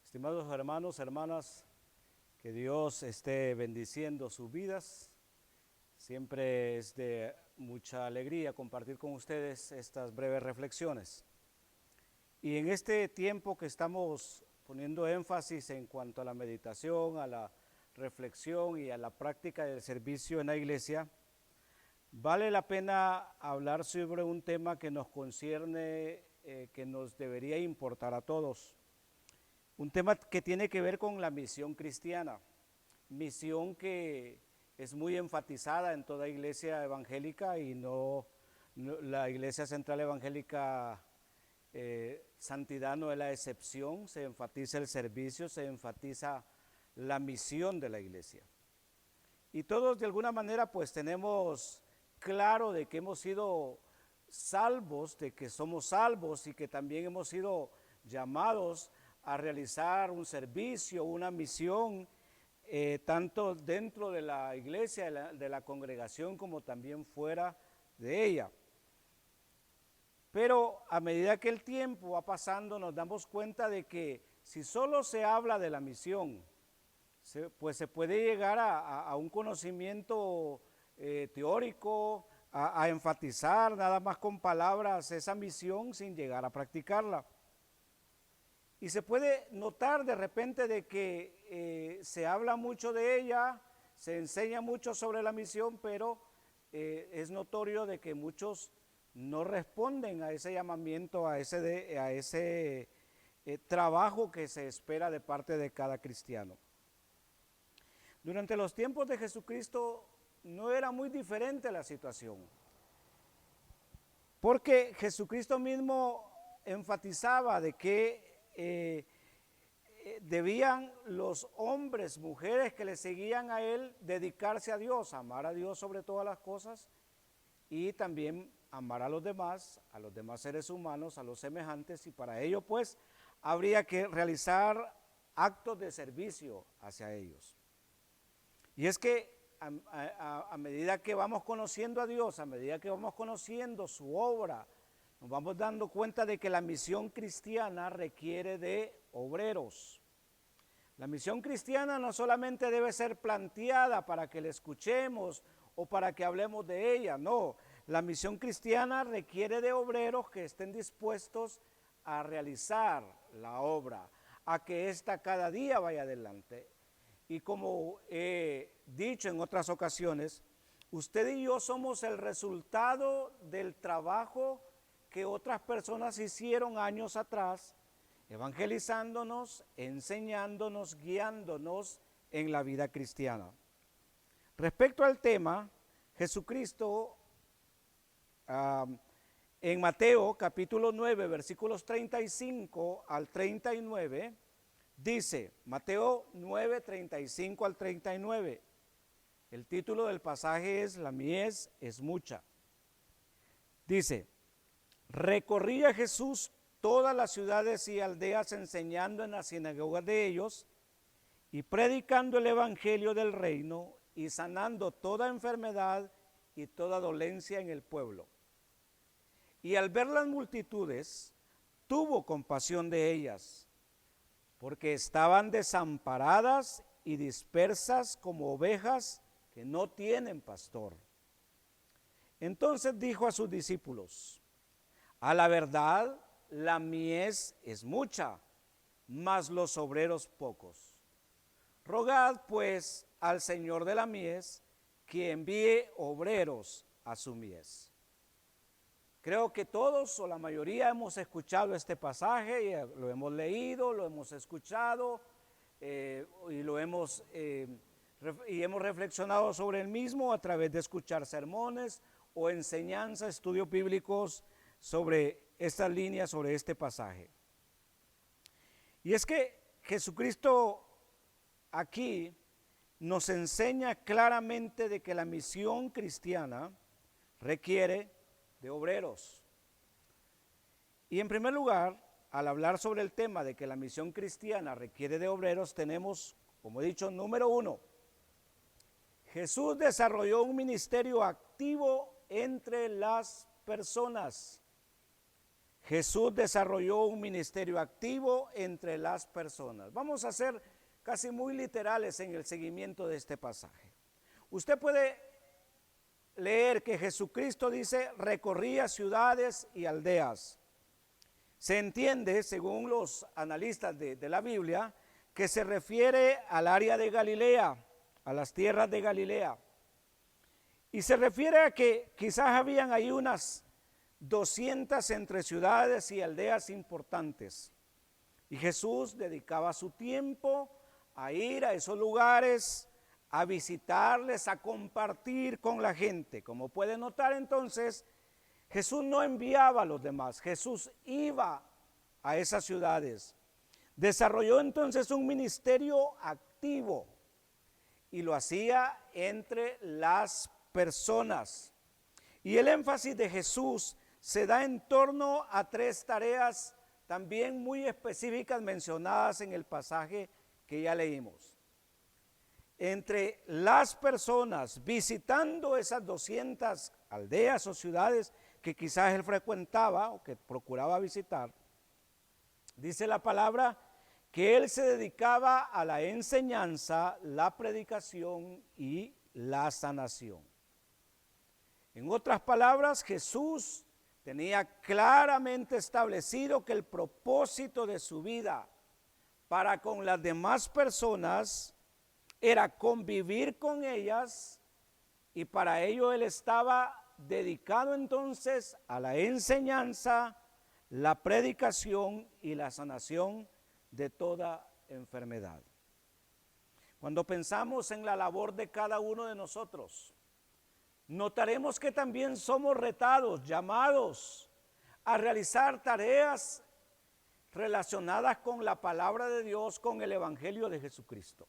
Estimados hermanos, hermanas, que Dios esté bendiciendo sus vidas. Siempre es de mucha alegría compartir con ustedes estas breves reflexiones. Y en este tiempo que estamos poniendo énfasis en cuanto a la meditación, a la reflexión y a la práctica del servicio en la iglesia, vale la pena hablar sobre un tema que nos concierne, que nos debería importar a todos. Un tema que tiene que ver con la misión cristiana, misión que es muy enfatizada en toda iglesia evangélica y no la Iglesia Central Evangélica Santidad no es la excepción. Se enfatiza el servicio, se enfatiza la misión de la iglesia. Y todos de alguna manera pues tenemos claro de que hemos sido salvos, de que somos salvos y que también hemos sido llamados a realizar un servicio, una misión, tanto dentro de la iglesia, de la congregación, como también fuera de ella. Pero a medida que el tiempo va pasando, nos damos cuenta de que si solo se habla de la misión, pues se puede llegar a un conocimiento teórico, a enfatizar nada más con palabras esa misión sin llegar a practicarla. Y se puede notar de repente de que se habla mucho de ella, se enseña mucho sobre la misión, pero es notorio de que muchos no responden a ese llamamiento, a ese trabajo que se espera de parte de cada cristiano. Durante los tiempos de Jesucristo no era muy diferente la situación, porque Jesucristo mismo enfatizaba de que debían los hombres, mujeres que le seguían a él, dedicarse a Dios, amar a Dios sobre todas las cosas y también amar a los demás seres humanos, a los semejantes, y para ello pues habría que realizar actos de servicio hacia ellos. Y es que a medida que vamos conociendo a Dios, a medida que vamos conociendo su obra, nos vamos dando cuenta de que la misión cristiana requiere de obreros. La misión cristiana no solamente debe ser planteada para que la escuchemos o para que hablemos de ella, no. La misión cristiana requiere de obreros que estén dispuestos a realizar la obra, a que ésta cada día vaya adelante. Y como he dicho en otras ocasiones, usted y yo somos el resultado del trabajo que otras personas hicieron años atrás, evangelizándonos, enseñándonos, guiándonos en la vida cristiana. Respecto al tema, Jesucristo en Mateo capítulo 9, versículos 35 al 39, dice, Mateo 9, 35 al 39, el título del pasaje es La mies es mucha. Dice, recorría Jesús todas las ciudades y aldeas enseñando en las sinagogas de ellos y predicando el evangelio del reino y sanando toda enfermedad y toda dolencia en el pueblo. Y al ver las multitudes, tuvo compasión de ellas, porque estaban desamparadas y dispersas como ovejas que no tienen pastor. Entonces dijo a sus discípulos, a la verdad, la mies es mucha, mas los obreros pocos. Rogad pues al Señor de la mies que envíe obreros a su mies. Creo que todos o la mayoría hemos escuchado este pasaje, y lo hemos leído, lo hemos escuchado y hemos reflexionado sobre el mismo a través de escuchar sermones o enseñanza, estudios bíblicos sobre estas líneas, sobre este pasaje. Y es que Jesucristo aquí nos enseña claramente de que la misión cristiana requiere de obreros. Y en primer lugar, al hablar sobre el tema de que la misión cristiana requiere de obreros, tenemos, como he dicho, número uno, Jesús desarrolló un ministerio activo entre las personas. Jesús desarrolló un ministerio activo entre las personas. Vamos a ser casi muy literales en el seguimiento de este pasaje. Usted puede leer que Jesucristo dice, recorría ciudades y aldeas. Se entiende, según los analistas de la Biblia, que se refiere al área de Galilea, a las tierras de Galilea. Y se refiere a que quizás habían ahí unas 200 entre ciudades y aldeas importantes. Y Jesús dedicaba su tiempo a ir a esos lugares, a visitarles, a compartir con la gente. Como puede notar entonces, Jesús no enviaba a los demás, Jesús iba a esas ciudades. Desarrolló entonces un ministerio activo y lo hacía entre las personas. Y el énfasis de Jesús se da en torno a tres tareas también muy específicas mencionadas en el pasaje que ya leímos. Entre las personas visitando esas 200 aldeas o ciudades que quizás él frecuentaba o que procuraba visitar, dice la palabra que él se dedicaba a la enseñanza, la predicación y la sanación. En otras palabras, Jesús tenía claramente establecido que el propósito de su vida para con las demás personas era convivir con ellas, y para ello él estaba dedicado entonces a la enseñanza, la predicación y la sanación de toda enfermedad. Cuando pensamos en la labor de cada uno de nosotros, notaremos que también somos retados, llamados a realizar tareas relacionadas con la palabra de Dios, con el Evangelio de Jesucristo.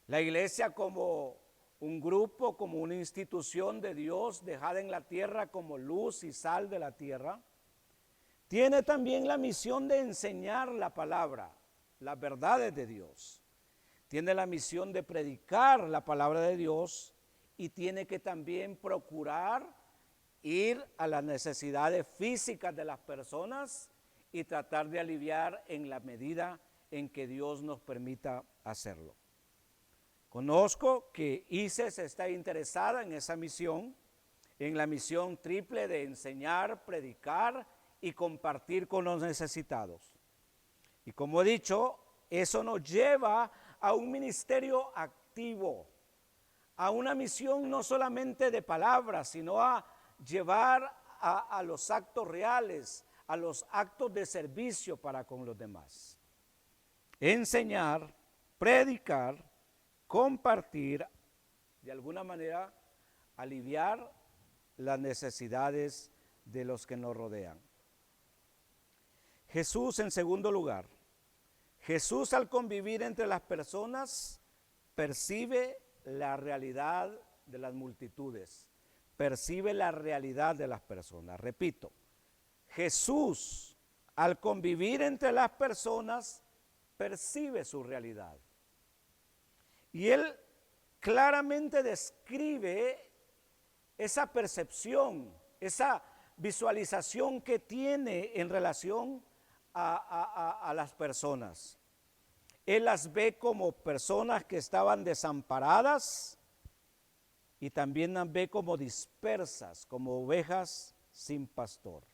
La iglesia como un grupo, como una institución de Dios dejada en la tierra como luz y sal de la tierra, tiene también la misión de enseñar la palabra, las verdades de Dios. Tiene la misión de predicar la palabra de Dios y tiene que también procurar ir a las necesidades físicas de las personas y tratar de aliviar en la medida en que Dios nos permita hacerlo. Conozco que ICES está interesada en esa misión, en la misión triple de enseñar, predicar y compartir con los necesitados. Y como he dicho, eso nos lleva a un ministerio activo, a una misión no solamente de palabras, sino a llevar a los actos reales, a los actos de servicio para con los demás. Enseñar, predicar, compartir, de alguna manera aliviar las necesidades de los que nos rodean. Jesús, en segundo lugar, Jesús al convivir entre las personas percibe la realidad de las multitudes, percibe la realidad de las personas. Repito, Jesús al convivir entre las personas percibe su realidad. Y él claramente describe esa percepción, esa visualización que tiene en relación a las personas. Él las ve como personas que estaban desamparadas y también las ve como dispersas, como ovejas sin pastor.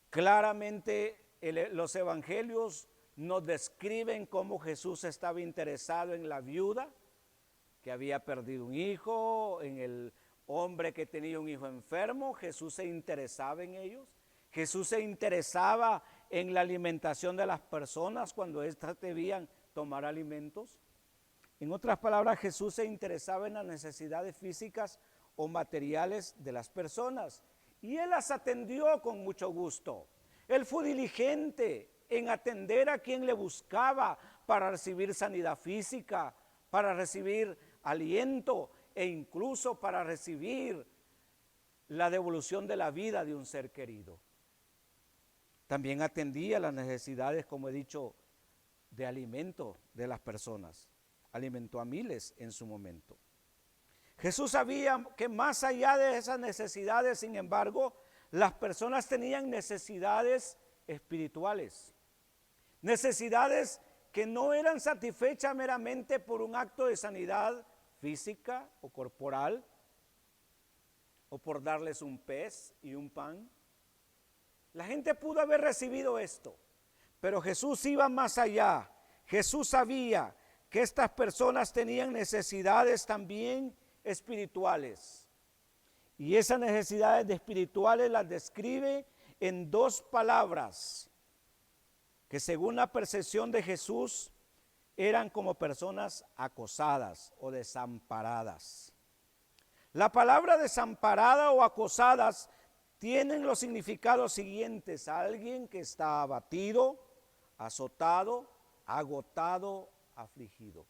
Claramente los evangelios nos describen cómo Jesús estaba interesado en la viuda que había perdido un hijo, en el hombre que tenía un hijo enfermo. Jesús se interesaba en ellos. Jesús se interesaba en la alimentación de las personas cuando éstas debían tomar alimentos. En otras palabras, Jesús se interesaba en las necesidades físicas o materiales de las personas y él las atendió con mucho gusto. Él fue diligente en atender a quien le buscaba para recibir sanidad física, para recibir aliento e incluso para recibir la devolución de la vida de un ser querido. También atendía las necesidades, como he dicho, de alimento de las personas. Alimentó a miles en su momento. Jesús sabía que más allá de esas necesidades, sin embargo, las personas tenían necesidades espirituales, necesidades que no eran satisfechas meramente por un acto de sanidad física o corporal, o por darles un pez y un pan. La gente pudo haber recibido esto, pero Jesús iba más allá. Jesús sabía que estas personas tenían necesidades también espirituales. Y esas necesidades espirituales las describe en dos palabras, que según la percepción de Jesús eran como personas acosadas o desamparadas. La palabra desamparada o acosadas tienen los significados siguientes: alguien que está abatido, azotado, agotado, afligido.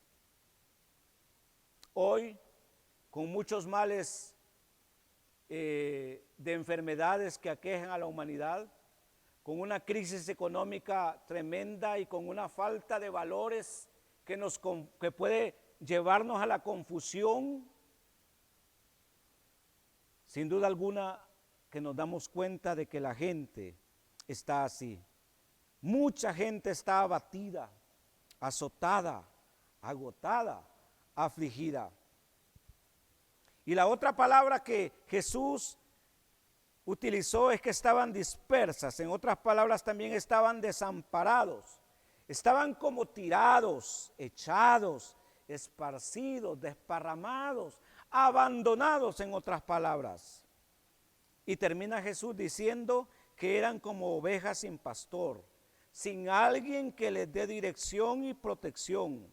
Hoy, con muchos males de enfermedades que aquejan a la humanidad, con una crisis económica tremenda y con una falta de valores que puede llevarnos a la confusión, sin duda alguna que nos damos cuenta de que la gente está así. Mucha gente está abatida, azotada, agotada, afligida. Y la otra palabra que Jesús utilizó es que estaban dispersas. En otras palabras, también estaban desamparados. Estaban como tirados, echados, esparcidos, desparramados, abandonados, en otras palabras. Y termina Jesús diciendo que eran como ovejas sin pastor, sin alguien que les dé dirección y protección.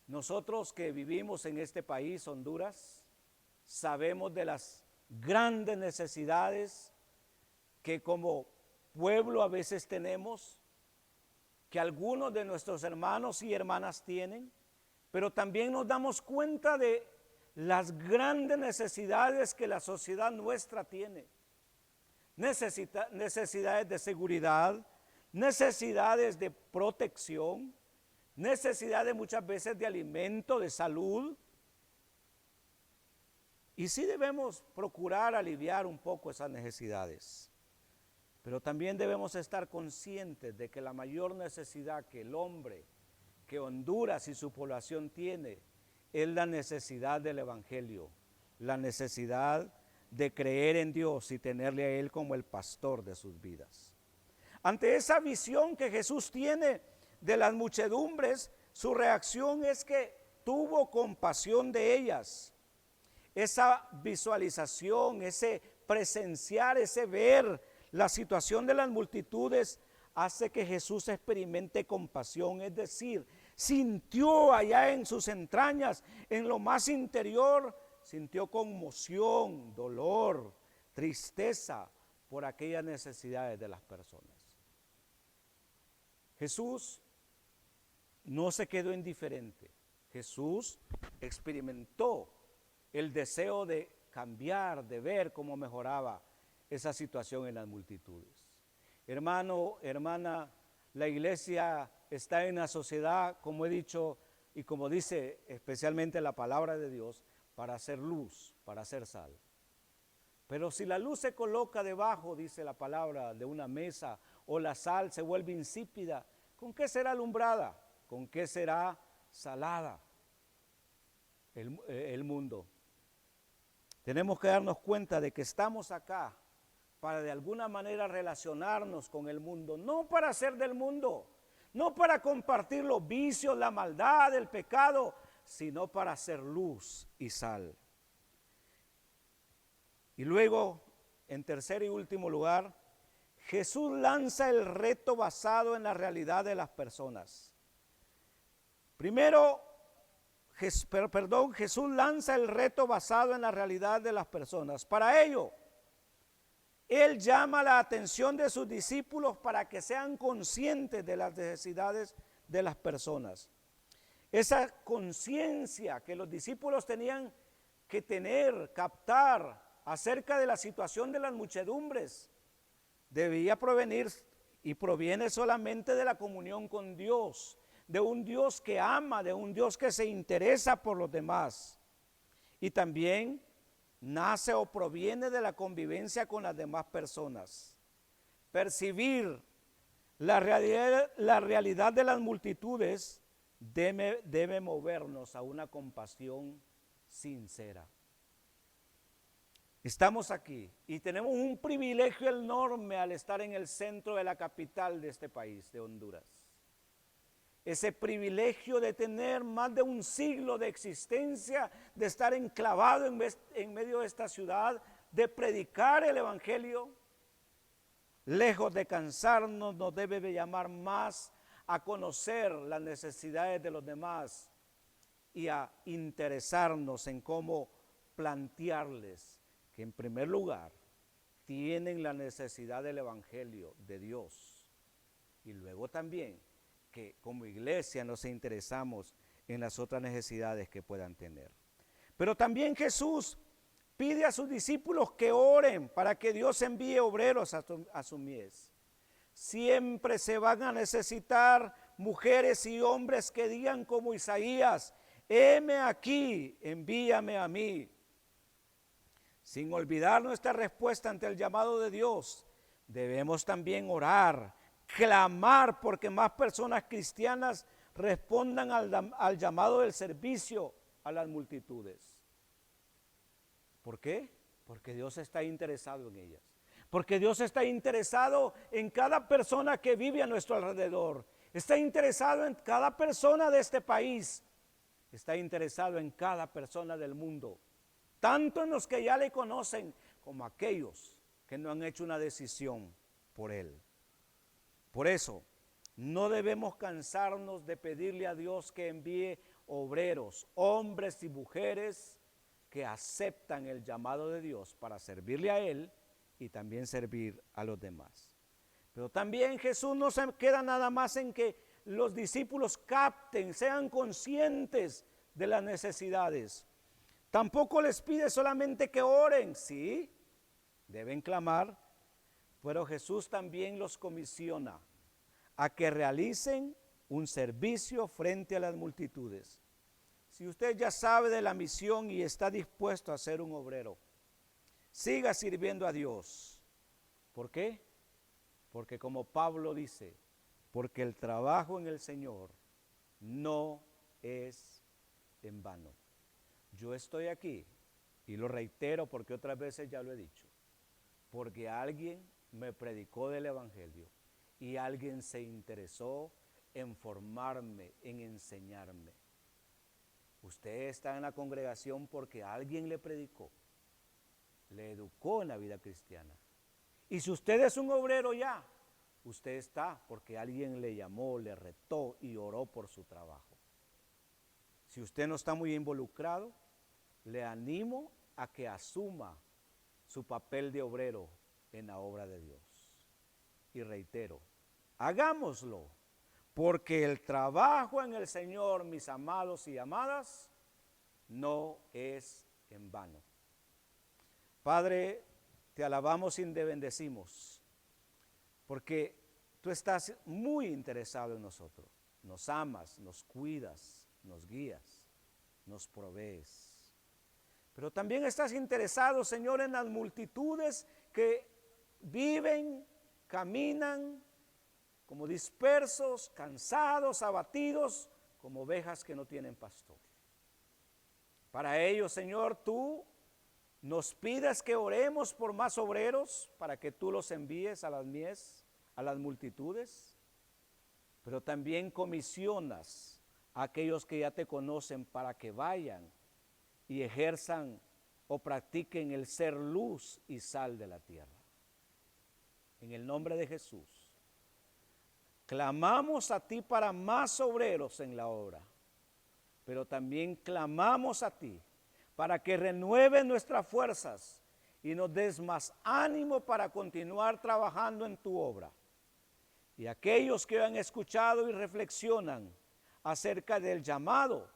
Nosotros que vivimos en este país, Honduras, sabemos de las grandes necesidades que como pueblo a veces tenemos, que algunos de nuestros hermanos y hermanas tienen, pero también nos damos cuenta de las grandes necesidades que la sociedad nuestra tiene. Necesidades de seguridad, necesidades de protección, necesidades muchas veces de alimento, de salud. Y sí debemos procurar aliviar un poco esas necesidades, pero también debemos estar conscientes de que la mayor necesidad que el hombre, que Honduras y su población tiene, es la necesidad del evangelio, la necesidad de creer en Dios y tenerle a Él como el pastor de sus vidas. Ante esa visión que Jesús tiene de las muchedumbres, su reacción es que tuvo compasión de ellas. Esa visualización, ese presenciar, ese ver la situación de las multitudes hace que Jesús experimente compasión, es decir, sintió allá en sus entrañas, en lo más interior, sintió conmoción, dolor, tristeza por aquellas necesidades de las personas. Jesús no se quedó indiferente. Jesús experimentó el deseo de cambiar, de ver cómo mejoraba esa situación en las multitudes. Hermano, hermana, la iglesia está en la sociedad, como he dicho y como dice especialmente la palabra de Dios, para hacer luz, para hacer sal. Pero si la luz se coloca debajo, dice la palabra, de una mesa, o la sal se vuelve insípida, ¿con qué será alumbrada? ¿Con qué será salada el mundo? Tenemos que darnos cuenta de que estamos acá para de alguna manera relacionarnos con el mundo, no para ser del mundo, no para compartir los vicios, la maldad, el pecado, sino para hacer luz y sal. Y luego, en tercer y último lugar, Jesús lanza el reto basado en la realidad de las personas. Primero, Jesús lanza el reto basado en la realidad de las personas. Para ello, Él llama la atención de sus discípulos para que sean conscientes de las necesidades de las personas. Esa conciencia que los discípulos tenían que tener, captar acerca de la situación de las muchedumbres, debía provenir y proviene solamente de la comunión con Dios, de un Dios que ama, de un Dios que se interesa por los demás. Y también nace o proviene de la convivencia con las demás personas. Percibir la realidad de las multitudes debe movernos a una compasión sincera. Estamos aquí y tenemos un privilegio enorme al estar en el centro de la capital de este país, de Honduras. Ese privilegio de tener más de un siglo de existencia, de estar enclavado en medio de esta ciudad, de predicar el evangelio, lejos de cansarnos, nos debe de llamar más a conocer las necesidades de los demás y a interesarnos en cómo plantearles que en primer lugar tienen la necesidad del evangelio de Dios, y luego también que como iglesia nos interesamos en las otras necesidades que puedan tener. Pero también Jesús pide a sus discípulos que oren para que Dios envíe obreros a su mies. Siempre se van a necesitar mujeres y hombres que digan como Isaías: heme aquí, envíame a mí. Sin olvidar nuestra respuesta ante el llamado de Dios, debemos también orar, clamar porque más personas cristianas respondan al llamado del servicio a las multitudes. ¿Por qué? Porque Dios está interesado en ellas. Porque Dios está interesado en cada persona que vive a nuestro alrededor. Está interesado en cada persona de este país. Está interesado en cada persona del mundo. Tanto en los que ya le conocen como aquellos que no han hecho una decisión por Él. Por eso, no debemos cansarnos de pedirle a Dios que envíe obreros, hombres y mujeres que aceptan el llamado de Dios para servirle a Él y también servir a los demás. Pero también Jesús no se queda nada más en que los discípulos capten, sean conscientes de las necesidades. Tampoco les pide solamente que oren, sí, deben clamar, pero Jesús también los comisiona a que realicen un servicio frente a las multitudes. Si usted ya sabe de la misión y está dispuesto a ser un obrero, siga sirviendo a Dios. ¿Por qué? Porque como Pablo dice, porque el trabajo en el Señor no es en vano. Yo estoy aquí, y lo reitero porque otras veces ya lo he dicho, porque alguien me predicó del evangelio y alguien se interesó en formarme, en enseñarme. Usted está en la congregación porque alguien le predicó, le educó en la vida cristiana. Y si usted es un obrero ya, usted está porque alguien le llamó, le retó y oró por su trabajo. Si usted no está muy involucrado, le animo a que asuma su papel de obrero en la obra de Dios. Y reitero, hagámoslo, porque el trabajo en el Señor, mis amados y amadas, no es en vano. Padre, te alabamos y te bendecimos, porque tú estás muy interesado en nosotros. Nos amas, nos cuidas, nos guías, nos provees. Pero también estás interesado, Señor, en las multitudes que viven, caminan como dispersos, cansados, abatidos, como ovejas que no tienen pastor. Para ellos, Señor, tú nos pides que oremos por más obreros para que tú los envíes a las mies, a las multitudes, pero también comisionas a aquellos que ya te conocen para que vayan y ejerzan o practiquen el ser luz y sal de la tierra. En el nombre de Jesús, clamamos a ti para más obreros en la obra, pero también clamamos a ti para que renueves nuestras fuerzas y nos des más ánimo para continuar trabajando en tu obra. Y aquellos que han escuchado y reflexionan acerca del llamado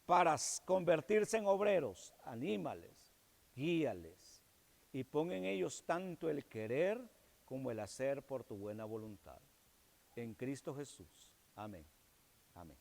para convertirse en obreros, anímales, guíales y pon en ellos tanto el querer como el hacer por tu buena voluntad. En Cristo Jesús. Amén. Amén.